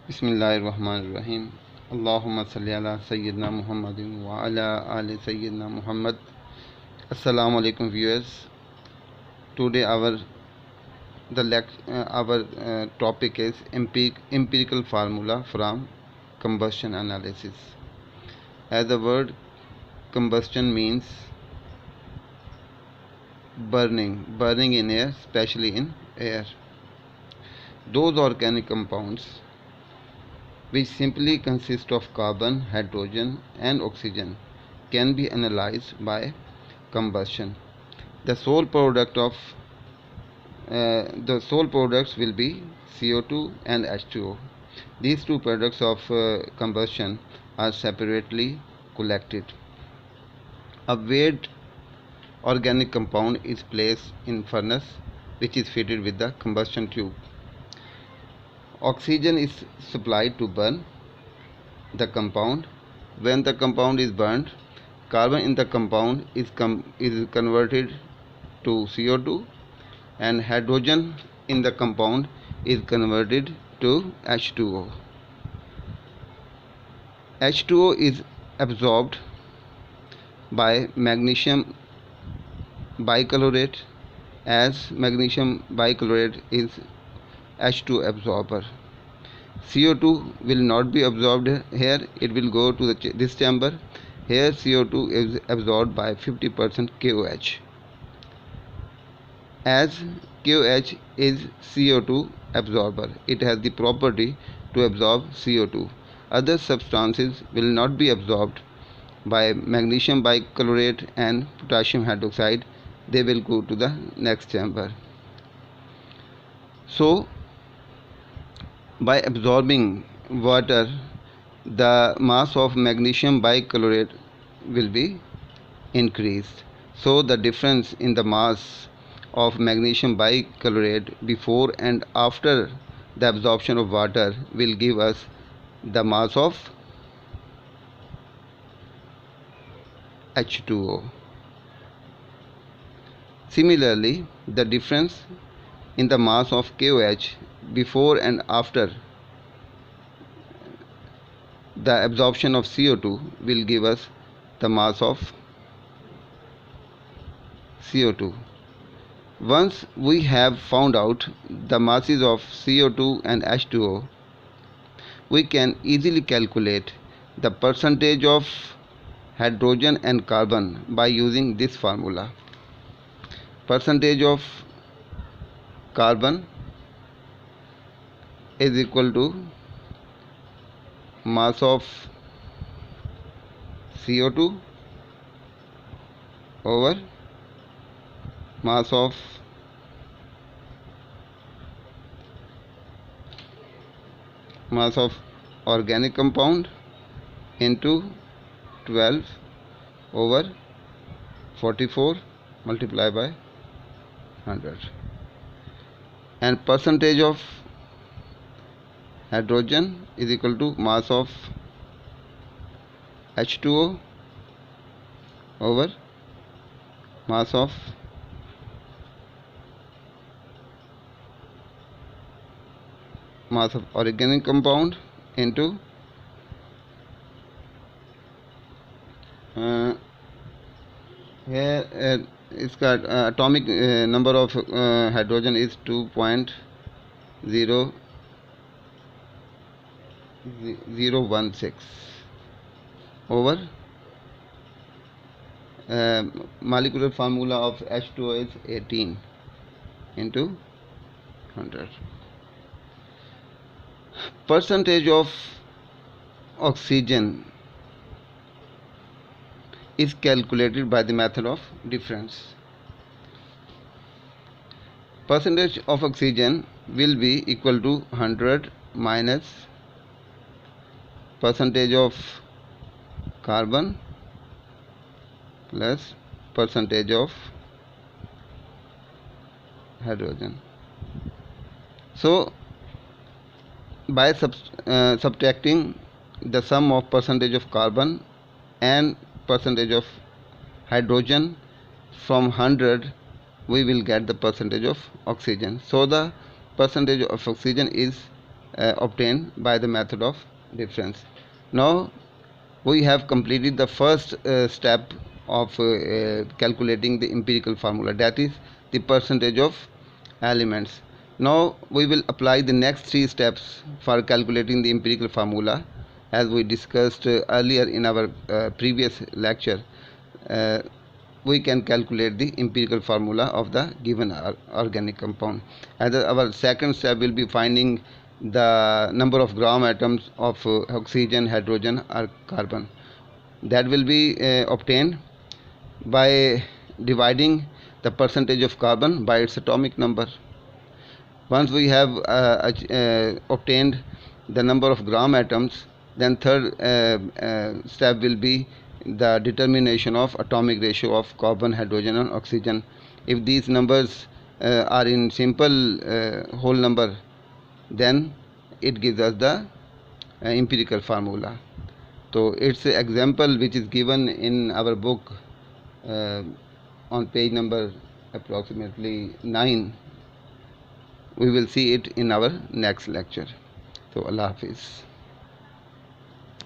बिस्मिल्लाहिर्रहमानिर्रहीम। अल्लाहुम्मा सल्ली अला सय्यिदना मुहम्मदिन व अला आलि सय्यिदना Muhammad. Assalamu alaikum viewers. Today our topic is empirical formula from combustion analysis. As the word combustion means burning in air, especially in air. Those organic compounds which simply consist of carbon, hydrogen and oxygen can be analyzed by combustion. The sole products will be CO2 and H2O. These two products of combustion are separately collected. A weighed organic compound is placed in furnace which is fitted with the combustion tube. Oxygen is supplied to burn the compound. When the compound is burned, carbon in the compound is converted to CO2 and hydrogen in the compound is converted to H2O. H2O is absorbed by magnesium bichlorate, as magnesium bichlorate is H2 absorber. CO2 will not be absorbed here, it will go to this chamber. Here CO2 is absorbed by 50% KOH. As KOH is CO2 absorber, it has the property to absorb CO2. Other substances will not be absorbed by magnesium bichlorate and potassium hydroxide. They will go to the next chamber. So by absorbing water, the mass of magnesium bichlorate will be increased. So the difference in the mass of magnesium bichlorate before and after the absorption of water will give us the mass of H2O. Similarly, the difference in the mass of KOH before and after the absorption of CO2 will give us the mass of CO2. Once we have found out the masses of CO2 and H2O, we can easily calculate the percentage of hydrogen and carbon by using this formula. Percentage of carbon is equal to mass of CO2 over mass of organic compound into 12 over 44 multiplied by 100, and percentage of hydrogen is equal to mass of H2O over mass of organic compound into here it's got atomic number of hydrogen is 2.0016 over molecular formula of H2O is 18 into 100. Percentage of oxygen is calculated by the method of difference. Percentage of oxygen will be equal to 100 minus percentage of carbon plus percentage of hydrogen. So by subtracting the sum of percentage of carbon and percentage of hydrogen from 100, we will get the percentage of oxygen. So the percentage of oxygen is obtained by the method of difference. Now we have completed the first step of calculating the empirical formula, that is the percentage of elements. Now we will apply the next three steps for calculating the empirical formula, as we discussed earlier in our previous lecture. We can calculate the empirical formula of the given organic compound. As our second step will be finding the number of gram atoms of oxygen, hydrogen or carbon. That will be obtained by dividing the percentage of carbon by its atomic number. Once we have obtained the number of gram atoms, then third step will be the determination of atomic ratio of carbon, hydrogen and oxygen. If these numbers are in simple whole number, then it gives us the empirical formula. So its example which is given in our book on page number approximately 9. We will see it in our next lecture. So Allah Hafiz.